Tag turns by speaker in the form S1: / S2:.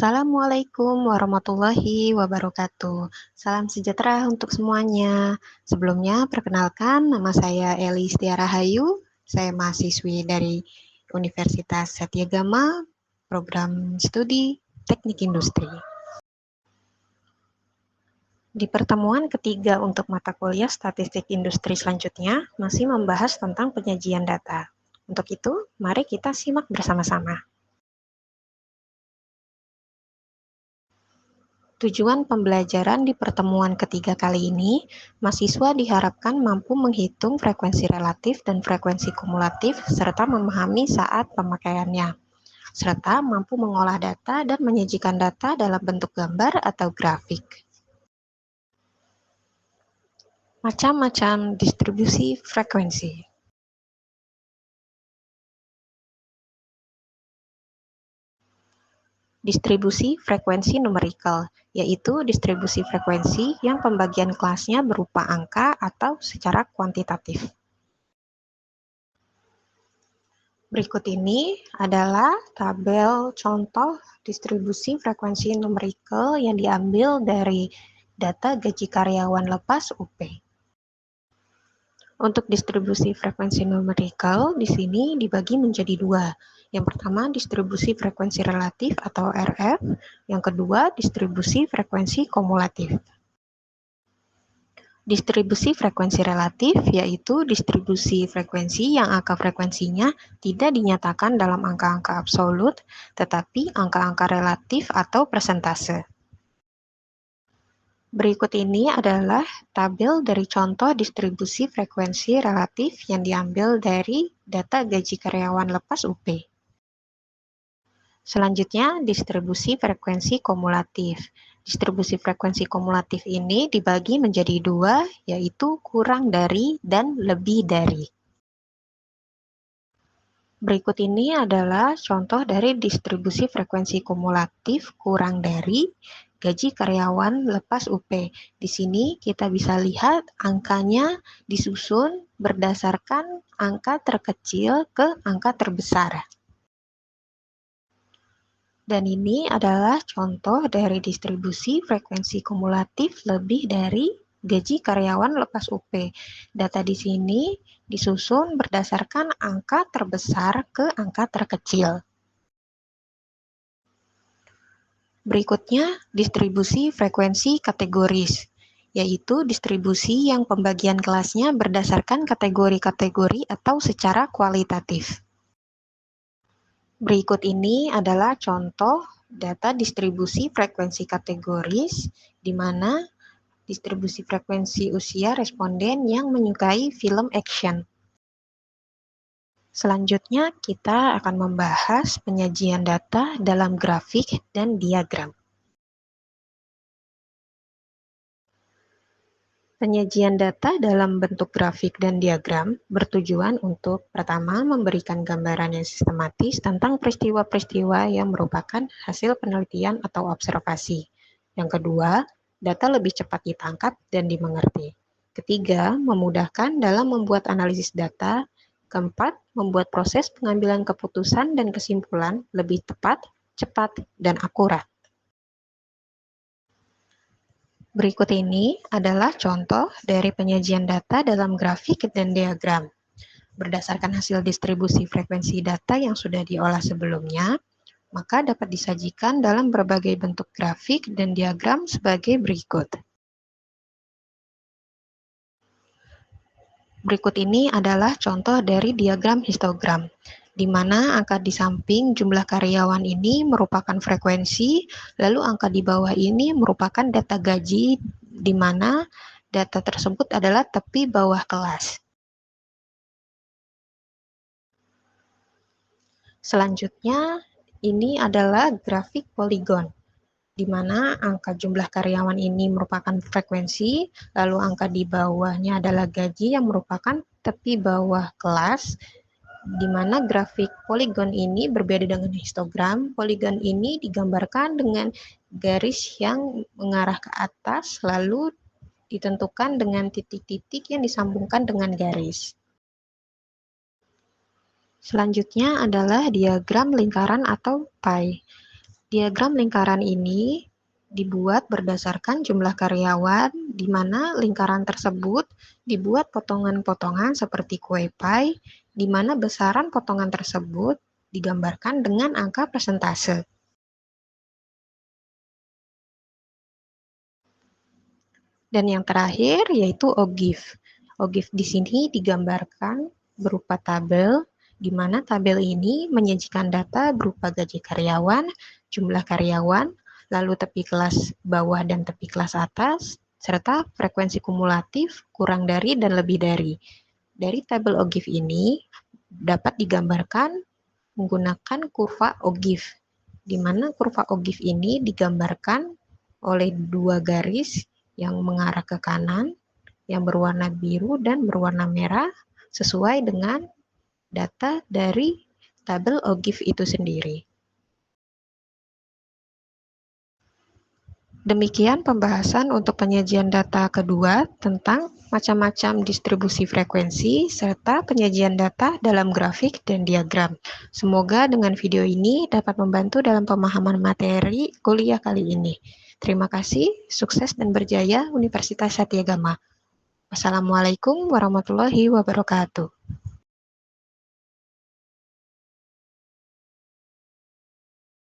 S1: Assalamualaikum warahmatullahi wabarakatuh. Salam sejahtera untuk semuanya. Sebelumnya, perkenalkan nama saya Elis Tiara Hayu. Saya mahasiswi dari Universitas Satyagama, program studi Teknik Industri. Di pertemuan ketiga untuk mata kuliah Statistik Industri selanjutnya, masih membahas tentang penyajian data. Untuk itu, mari kita simak bersama-sama. Tujuan pembelajaran di pertemuan ketiga kali ini, mahasiswa diharapkan mampu menghitung frekuensi relatif dan frekuensi kumulatif serta memahami saat pemakaiannya, serta mampu mengolah data dan menyajikan data dalam bentuk gambar atau grafik. Macam-macam distribusi frekuensi. Distribusi frekuensi numerikal, yaitu distribusi frekuensi yang pembagian kelasnya berupa angka atau secara kuantitatif. Berikut ini adalah tabel contoh distribusi frekuensi numerikal yang diambil dari data gaji karyawan lepas UP. Untuk distribusi frekuensi numerikal, di sini dibagi menjadi dua. Yang pertama, distribusi frekuensi relatif atau RF. Yang kedua, distribusi frekuensi kumulatif. Distribusi frekuensi relatif yaitu distribusi frekuensi yang angka frekuensinya tidak dinyatakan dalam angka-angka absolut, tetapi angka-angka relatif atau persentase. Berikut ini adalah tabel dari contoh distribusi frekuensi relatif yang diambil dari data gaji karyawan lepas UP. Selanjutnya, distribusi frekuensi kumulatif. Distribusi frekuensi kumulatif ini dibagi menjadi dua, yaitu kurang dari dan lebih dari. Berikut ini adalah contoh dari distribusi frekuensi kumulatif kurang dari gaji karyawan lepas UP. Di sini kita bisa lihat angkanya disusun berdasarkan angka terkecil ke angka terbesar. Dan ini adalah contoh dari distribusi frekuensi kumulatif lebih dari gaji karyawan lepas UP. Data di sini disusun berdasarkan angka terbesar ke angka terkecil. Berikutnya, distribusi frekuensi kategoris, yaitu distribusi yang pembagian kelasnya berdasarkan kategori-kategori atau secara kualitatif. Berikut ini adalah contoh data distribusi frekuensi kategoris, di mana distribusi frekuensi usia responden yang menyukai film action. Selanjutnya, kita akan membahas penyajian data dalam grafik dan diagram. Penyajian data dalam bentuk grafik dan diagram bertujuan untuk, pertama, memberikan gambaran yang sistematis tentang peristiwa-peristiwa yang merupakan hasil penelitian atau observasi. Yang kedua, data lebih cepat ditangkap dan dimengerti. Ketiga, memudahkan dalam membuat analisis data. Keempat, membuat proses pengambilan keputusan dan kesimpulan lebih tepat, cepat, dan akurat. Berikut ini adalah contoh dari penyajian data dalam grafik dan diagram. Berdasarkan hasil distribusi frekuensi data yang sudah diolah sebelumnya, maka dapat disajikan dalam berbagai bentuk grafik dan diagram sebagai berikut. Berikut ini adalah contoh dari diagram histogram, di mana angka di samping jumlah karyawan ini merupakan frekuensi, lalu angka di bawah ini merupakan data gaji, di mana data tersebut adalah tepi bawah kelas. Selanjutnya, ini adalah grafik poligon, di mana angka jumlah karyawan ini merupakan frekuensi, lalu angka di bawahnya adalah gaji yang merupakan tepi bawah kelas, di mana grafik poligon ini berbeda dengan histogram. Poligon ini digambarkan dengan garis yang mengarah ke atas, lalu ditentukan dengan titik-titik yang disambungkan dengan garis. Selanjutnya adalah diagram lingkaran atau pie, Diagram lingkaran ini dibuat berdasarkan jumlah karyawan, di mana lingkaran tersebut dibuat potongan-potongan seperti kue pie, di mana besaran potongan tersebut digambarkan dengan angka persentase. Dan yang terakhir yaitu OGIF. OGIF di sini digambarkan berupa tabel, di mana tabel ini menyajikan data berupa gaji karyawan, jumlah karyawan, lalu tepi kelas bawah dan tepi kelas atas, serta frekuensi kumulatif, kurang dari, dan lebih dari. Dari tabel OGIF ini dapat digambarkan menggunakan kurva OGIF, di mana kurva OGIF ini digambarkan oleh dua garis yang mengarah ke kanan, yang berwarna biru dan berwarna merah, sesuai dengan data dari tabel OGIF itu sendiri. Demikian pembahasan untuk penyajian data kedua tentang macam-macam distribusi frekuensi serta penyajian data dalam grafik dan diagram. Semoga dengan video ini dapat membantu dalam pemahaman materi kuliah kali ini. Terima kasih, sukses dan berjaya Universitas Satyagama. Wassalamualaikum warahmatullahi wabarakatuh.